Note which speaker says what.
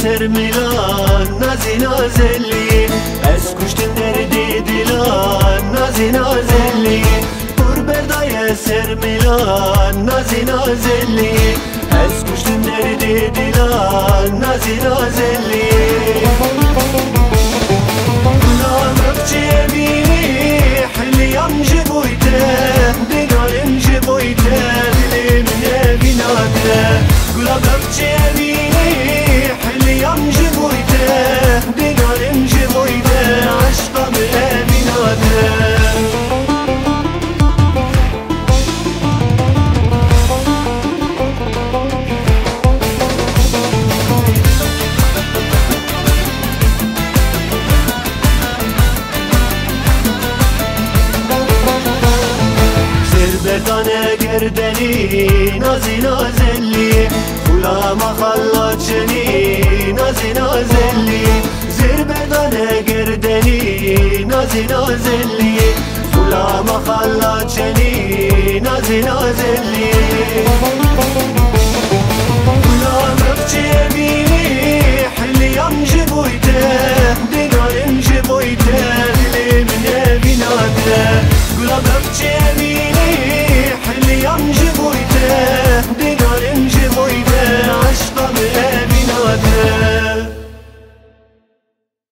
Speaker 1: سر میلان نازی نازلی از کشتن دردی دیلان نازی نازلی پر بردای سر میلان نازی نازلی از کشتن دردی دیلان نازی نازلی نامك جبيني حليم جبويته دينارم جبويته دلي من بيناته قلبك جبيني حليم جبويته دينارم جبويته عشق من بيناته بردانه گردنی نازی نازلی فولا ما خلاچنی نازی نازلی زیر بردانه گردنی نازی نازلی فولا ما خلاچنی نازی نازلی